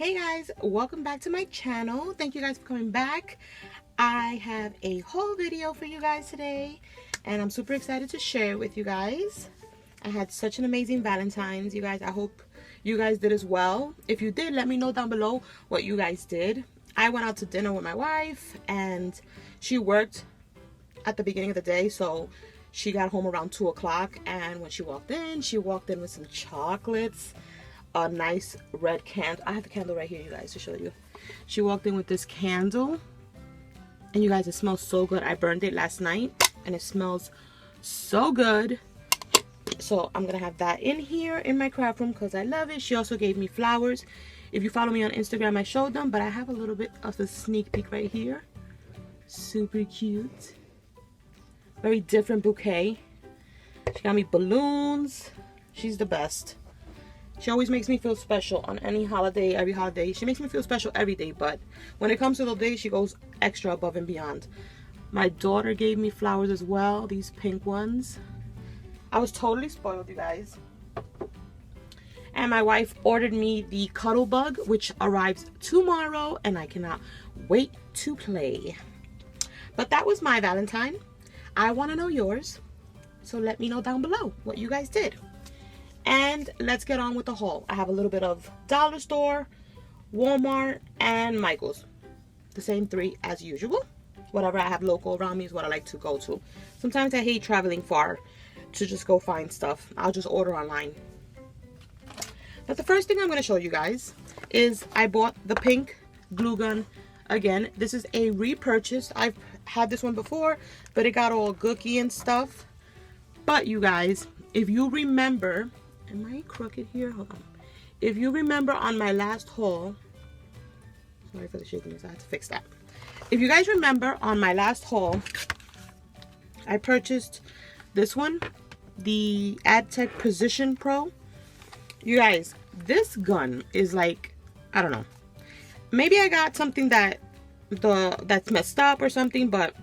Hey guys, welcome back to my channel. Thank you guys for coming back. I have a whole video for you guys today and I'm super excited to share it with you guys. I had such an amazing Valentine's, you guys. I hope you guys did as well. If you did, let me know down below what you guys did. I went out to dinner with my wife and she worked at the beginning of the day, so she got home around 2 o'clock, and when she walked in with some chocolates, a nice red candle. I have the candle right here, you guys, to show you. She walked in with this candle, and you guys, it smells so good. I burned it last night and it smells so good. So I'm gonna have that in here in my craft room because I love it. She also gave me flowers. If you follow me on Instagram, I showed them, but I have a little bit of a sneak peek right here. Super cute, very different bouquet. She got me balloons. She's the best. She always makes me feel special on any holiday, every holiday. She makes me feel special every day, but when it comes to the day, she goes extra above and beyond. My daughter gave me flowers as well, these pink ones. I was totally spoiled, you guys. And my wife ordered me the Cuddle Bug, which arrives tomorrow, and I cannot wait to play. But that was my Valentine. I want to know yours, so let me know down below what you guys did. And let's get on with the haul. I have a little bit of Dollar Store, Walmart, and Michael's. The same three as usual. Whatever I have local around me is what I like to go to. Sometimes I hate traveling far to just go find stuff. I'll just order online. But the first thing I'm going to show you guys is I bought the pink glue gun again. This is a repurchase. I've had this one before, but it got all gooky and stuff. But you guys, if you remember, am I crooked here? Hold on. If you remember on my last haul, sorry for the shakiness, I have to fix that. If you guys remember on my last haul, I purchased this one, the AdTech Precision Pro. You guys, this gun is like, I don't know. Maybe I got something that's messed up or something, but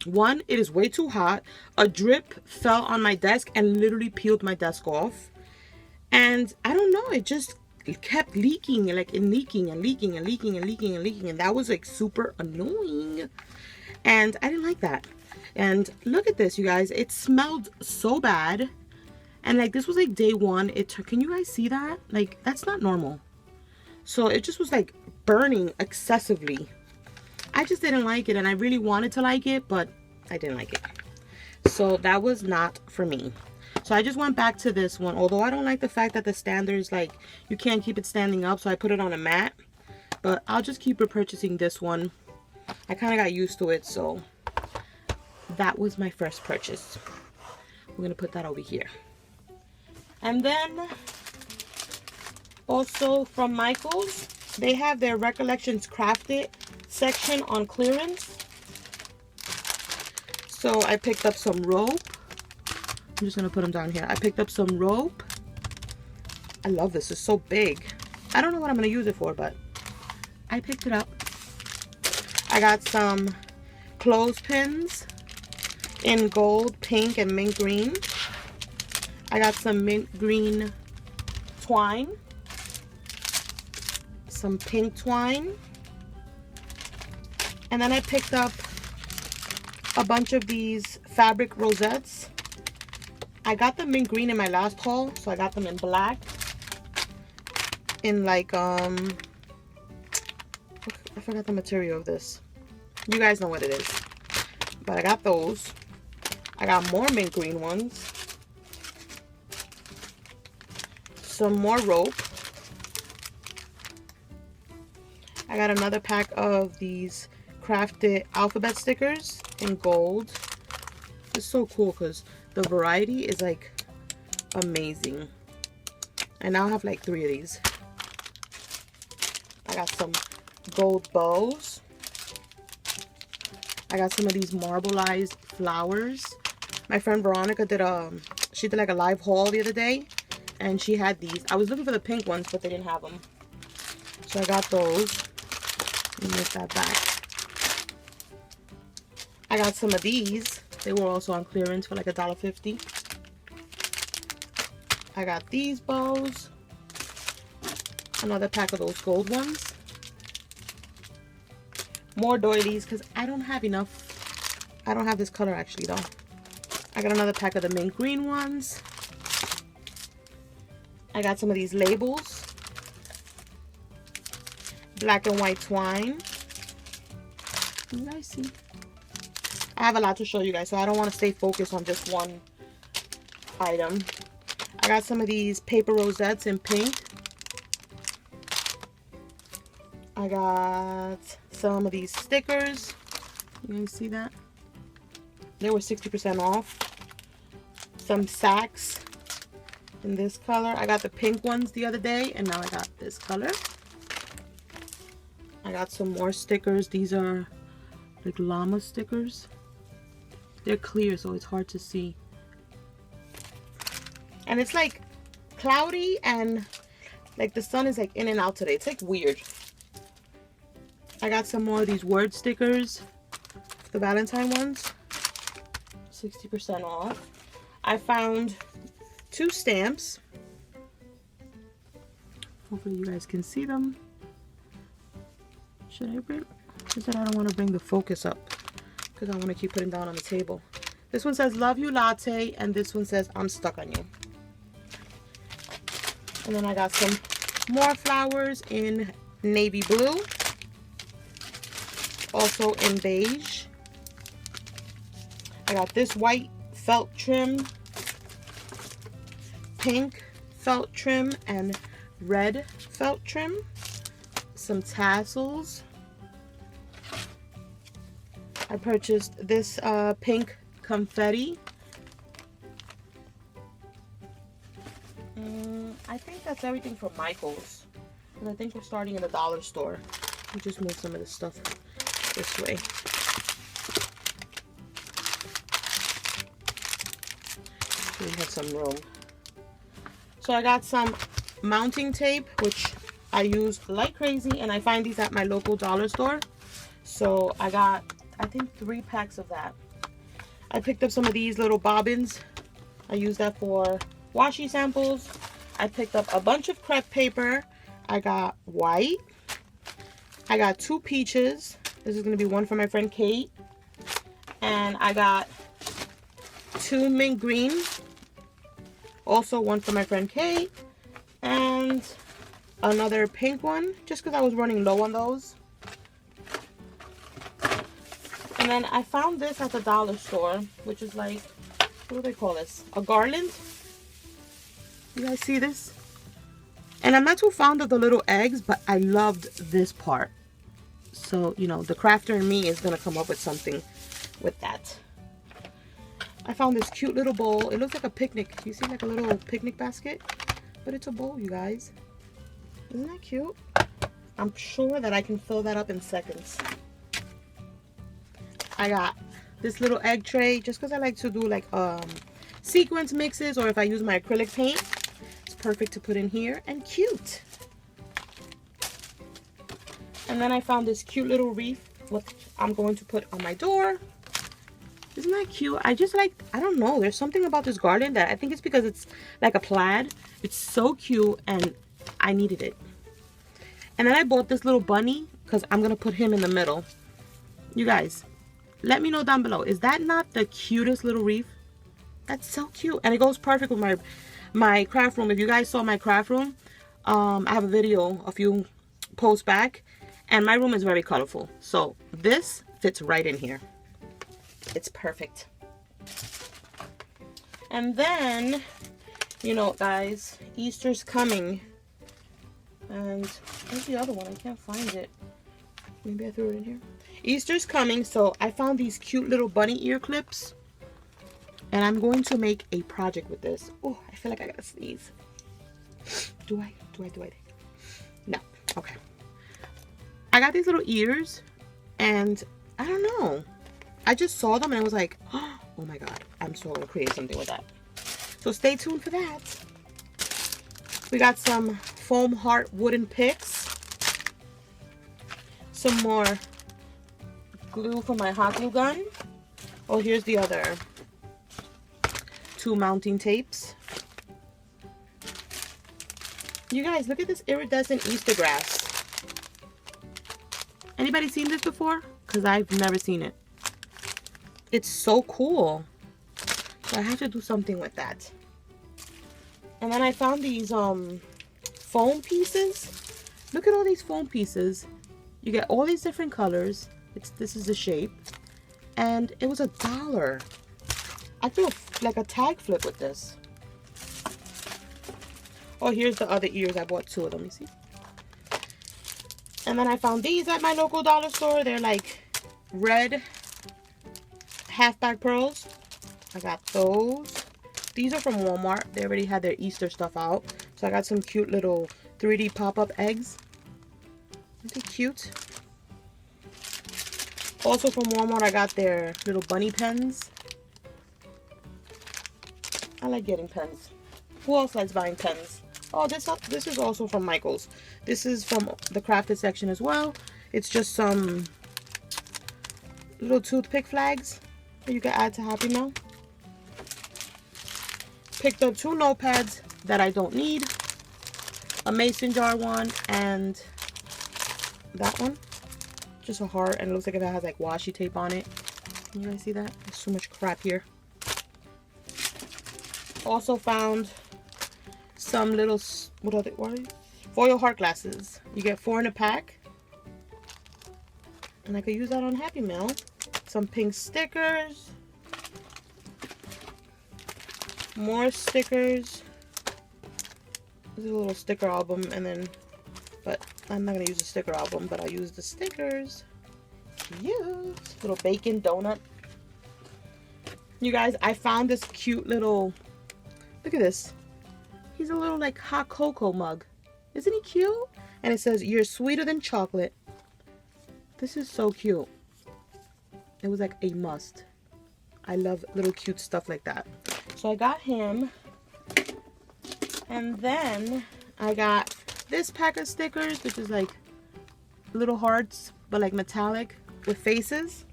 one, it is way too hot. A drip fell on my desk and literally peeled my desk off. And I don't know, it just kept leaking, and leaking. And that was like super annoying. And I didn't like that. And look at this, you guys. It smelled so bad. And like this was like day one. Can you guys see that? Like, that's not normal. So it just was like burning excessively. I just didn't like it, and I really wanted to like it, but I didn't like it. So that was not for me. So I just went back to this one, although I don't like the fact that the stander is like, you can't keep it standing up, so I put it on a mat. But I'll just keep repurchasing this one. I kind of got used to it, so that was my first purchase. We're going to put that over here. And then also from Michael's, they have their Recollections Crafted section on clearance. So I picked up some rope. I'm just gonna put them down here. I picked up some rope. I love this. It's so big. I don't know what I'm gonna use it for, but I picked it up. I got some clothespins in gold, pink, and mint green. I got some mint green twine, some pink twine. And then I picked up a bunch of these fabric rosettes. I got them in green in my last haul, so I got them in black. In like, I forgot the material of this. You guys know what it is. But I got those. I got more mint green ones. Some more rope. I got another pack of these crafted alphabet stickers in gold. It's so cool because the variety is like amazing. I now have like 3 of these. I got some gold bows. I got some of these marbleized flowers. My friend Veronica did like a live haul the other day, and she had these. I was looking for the pink ones, but they didn't have them, so I got those. Let me move that back. I got some of these. They were also on clearance for like $1.50. I got these bows. Another pack of those gold ones. More doilies because I don't have enough. I don't have this color actually though. I got another pack of the mint green ones. I got some of these labels. Black and white twine. You guys see? I have a lot to show you guys, so I don't want to stay focused on just one item. I got some of these paper rosettes in pink. I got some of these stickers. You guys see that? They were 60% off. Some sacks in this color. I got the pink ones the other day, and now I got this color. I got some more stickers. These are like llama stickers. They're clear, so it's hard to see. And it's like cloudy and like the sun is like in and out today. It's like weird. I got some more of these word stickers, the Valentine ones, 60% off. I found 2 stamps. Hopefully you guys can see them. Should I bring? She said I don't want to bring the focus up because I want to keep putting down on the table. This one says love you latte, and this one says I'm stuck on you. And then I got some more flowers in navy blue, also in beige. I got this white felt trim, pink felt trim, and red felt trim. Some tassels. I purchased this pink confetti. I think that's everything from Michael's. And I think we're starting in the dollar store. We just move some of this stuff this way. So we have some room. So I got some mounting tape, which I use like crazy, and I find these at my local dollar store. So I got, I think, 3 packs of that. I picked up some of these little bobbins. I use that for washi samples. I picked up a bunch of crepe paper. I got white. I got 2 peaches. This is going to be one for my friend Kate. And I got 2 mint green. Also one for my friend Kate. And another pink one, just because I was running low on those. And then I found this at the dollar store, which is like, what do they call this? A garland. You guys see this? And I'm not too fond of the little eggs, but I loved this part. So, you know, the crafter in me is going to come up with something with that. I found this cute little bowl. It looks like a picnic. You see, like a little picnic basket? But it's a bowl, you guys. Isn't that cute? I'm sure that I can fill that up in seconds. I got this little egg tray just because I like to do like sequence mixes, or if I use my acrylic paint, it's perfect to put in here, and cute. And then I found this cute little wreath, which I'm going to put on my door. Isn't that cute? I just like, I don't know, there's something about this garland that I think it's because it's like a plaid. It's so cute and I needed it. And then I bought this little bunny because I'm going to put him in the middle. You guys, let me know down below. Is that not the cutest little wreath? That's so cute. And it goes perfect with my craft room. If you guys saw my craft room, I have a video a few posts back. And my room is very colorful. So this fits right in here. It's perfect. And then, you know, guys, Easter's coming. And where's the other one? I can't find it. Maybe I threw it in here. Easter's coming, so I found these cute little bunny ear clips. And I'm going to make a project with this. Oh, I feel like I gotta sneeze. Do I? No. Okay. I got these little ears, and I don't know. I just saw them, and I was like, oh my god, I'm so gonna create something with that. So stay tuned for that. We got some foam heart wooden picks. Some more glue for my hot glue gun. Oh, here's the other 2 mounting tapes. You guys, look at this iridescent Easter grass. Anybody seen this before? Because I've never seen it. It's so cool. So I have to do something with that. And then I found these foam pieces. Look at all these foam pieces. You get all these different colors. This is the shape. And it was $1. I feel like a tag flip with this. Oh, here's the other ears. I bought 2 of them, you see? And then I found these at my local dollar store. They're like red halfback pearls. I got those. These are from Walmart. They already had their Easter stuff out. So I got some cute little 3D pop-up eggs. Aren't they cute? Also from Walmart, I got their little bunny pens. I like getting pens. Who else likes buying pens? Oh, this is also from Michael's. This is from the crafted section as well. It's just some little toothpick flags that you can add to Happy Mail. Picked up 2 notepads that I don't need. A mason jar one and that one. Just a heart, and it looks like it has like washi tape on it. Can you guys see that? There's so much crap here. Also found some little, what are they? Foil heart glasses. You get 4 in a pack. And I could use that on Happy Mail. Some pink stickers. More stickers. This is a little sticker album, and then, but I'm not going to use a sticker album, but I'll use the stickers. Cute. Little bacon donut. You guys, I found this cute little, look at this. He's a little like hot cocoa mug. Isn't he cute? And it says, "You're sweeter than chocolate." This is so cute. It was like a must. I love little cute stuff like that. So I got him. And then I got this pack of stickers, which is like little hearts, but like metallic with faces.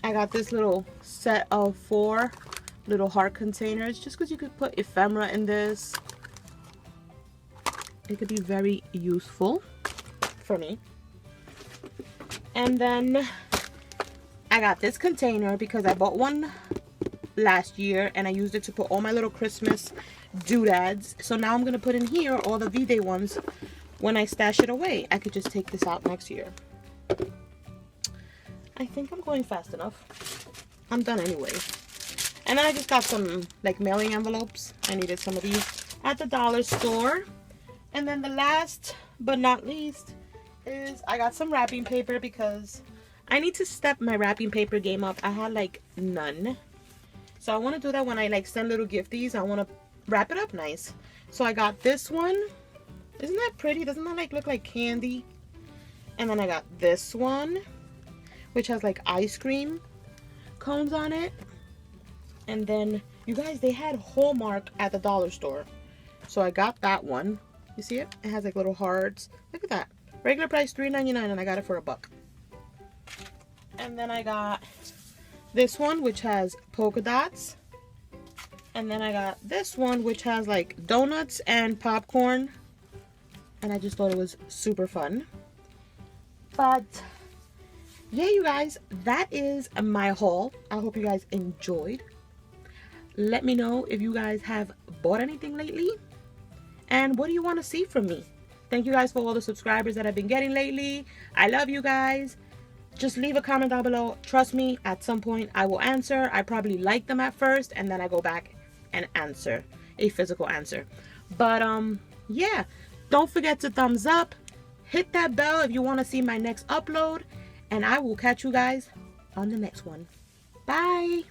I got this little set of 4 little heart containers, just because you could put ephemera in this. It could be very useful for me. And then I got this container because I bought one last year and I used it to put all my little Christmas doodads. So now I'm going to put in here all the V-Day ones when I stash it away. I could just take this out next year. I think I'm going fast enough. I'm done anyway. And then I just got some like mailing envelopes. I needed some of these at the dollar store. And then the last but not least is I got some wrapping paper because I need to step my wrapping paper game up. I had like none. So I want to do that when I like send little gifties. I want to wrap it up nice. So I got this one. Isn't that pretty? Doesn't that like look like candy? And then I got this one, which has like ice cream cones on it. And then you guys, they had Hallmark at the dollar store. So I got that one. You see it? It has like little hearts. Look at that. Regular price $3.99 and I got it for $1. And then I got this one, which has polka dots. And then I got this one, which has like donuts and popcorn. And I just thought it was super fun. But yeah, you guys, that is my haul. I hope you guys enjoyed. Let me know if you guys have bought anything lately. And what do you want to see from me? Thank you guys for all the subscribers that I've been getting lately. I love you guys. Just leave a comment down below. Trust me, at some point I will answer. I probably like them at first and then I go back and answer a physical answer. But yeah, don't forget to thumbs up. Hit that bell if you want to see my next upload. And I will catch you guys on the next one. Bye.